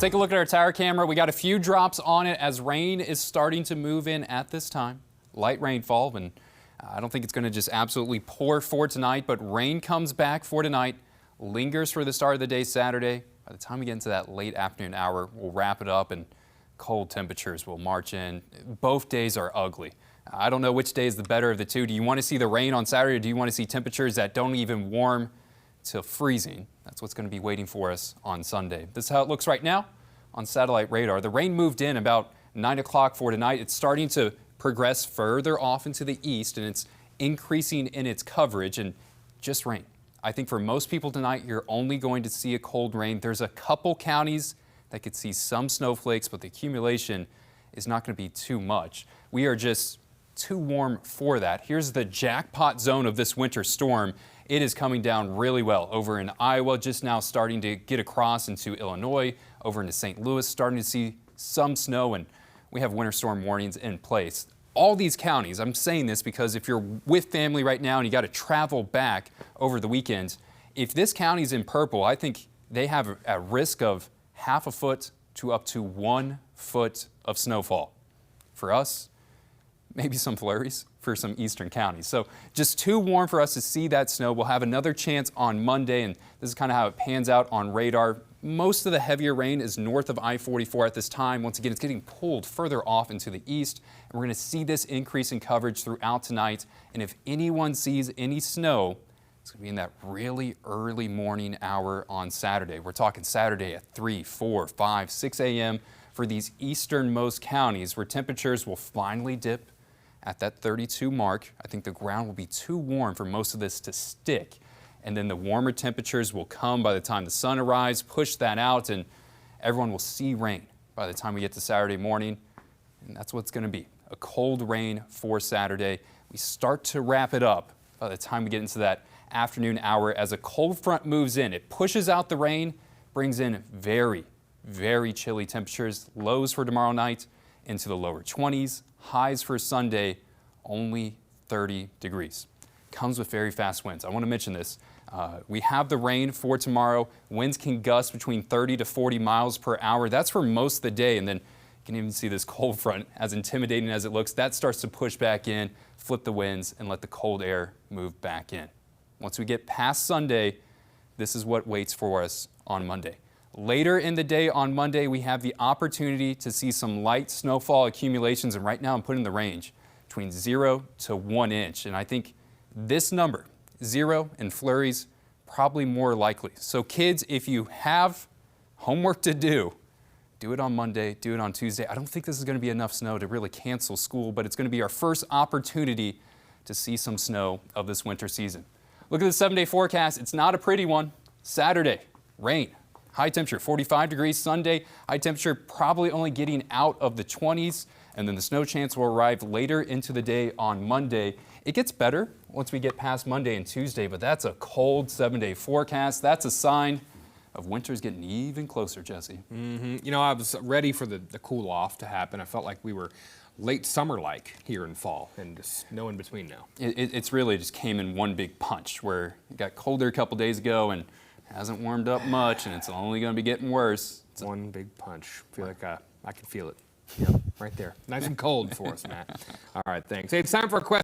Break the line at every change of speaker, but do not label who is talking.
Take a look at our tower camera. We got a few drops on it as rain is starting to move in at this time. Light rainfall, and I don't think it's going to just absolutely pour for tonight, but rain comes back for tonight, lingers for the start of the day Saturday. By the time we get into that late afternoon hour, we'll wrap it up and cold temperatures will march in. Both days are ugly. I don't know which day is the better of the two. Do you want to see the rain on Saturday, or do you want to see temperatures that don't even warm to freezing? That's what's going to be waiting for us on Sunday. This is how it looks right now on satellite radar. The rain moved in about 9 o'clock for tonight. It's starting to progress further off into the east, and it's increasing in its coverage and just rain. I think for most people tonight, you're only going to see a cold rain. There's a couple counties that could see some snowflakes, but the accumulation is not going to be too much. We are just too warm for that. Here's the jackpot zone of this winter storm. It is coming down really well over in Iowa, just now starting to get across into Illinois, over into St. Louis, starting to see some snow, and we have winter storm warnings in place. All these counties, I'm saying this because if you're with family right now and you got to travel back over the weekend, if this county's in purple, I think they have a risk of half a foot to up to 1 foot of snowfall. For us, maybe some flurries for some eastern counties. So just too warm for us to see that snow. We'll have another chance on Monday, and this is kind of how it pans out on radar. Most of the heavier rain is north of I-44 at this time. Once again, it's getting pulled further off into the east, and we're going to see this increase in coverage throughout tonight. And if anyone sees any snow, it's going to be in that really early morning hour on Saturday. We're talking Saturday at 3, 4, 5, 6 a.m. for these easternmost counties where temperatures will finally dip at that 32 mark. I think the ground will be too warm for most of this to stick. And then the warmer temperatures will come by the time the sun arrives, push that out, and everyone will see rain by the time we get to Saturday morning. And that's what it's going to be, a cold rain for Saturday. We start to wrap it up by the time we get into that afternoon hour as a cold front moves in. It pushes out the rain, brings in very, very chilly temperatures, lows for tomorrow night into the lower 20s, highs for Sunday, only 30 degrees. Comes with very fast winds. I want to mention this. We have the rain for tomorrow. Winds can gust between 30 to 40 miles per hour. That's for most of the day. And then you can even see this cold front, as intimidating as it looks, that starts to push back in, flip the winds, and let the cold air move back in. Once we get past Sunday, this is what waits for us on Monday. Later in the day on Monday, we have the opportunity to see some light snowfall accumulations. And right now I'm putting the range between 0 to 1 inch. And I think this number, 0 and flurries, probably more likely. So kids, if you have homework to do it on Monday, do it on Tuesday. I don't think this is going to be enough snow to really cancel school, but it's going to be our first opportunity to see some snow of this winter season. Look at the 7-day forecast. It's not a pretty one. Saturday, rain. High temperature 45 degrees. Sunday, high temperature probably only getting out of the 20s. And then the snow chance will arrive later into the day on Monday. It gets better once we get past Monday and Tuesday, but that's a cold 7-day forecast. That's a sign of winter's getting even closer, Jesse.
You know, I was ready for the cool off to happen. I felt like we were late summer-like here in fall, and just no in between now.
It's really just came in one big punch where it got colder a couple days ago and hasn't warmed up much, and it's only going to be getting worse.
It's one big punch. I feel like I can feel it. Yep, right there. Nice and cold for us, Matt. All right, thanks. Hey, it's time for a question.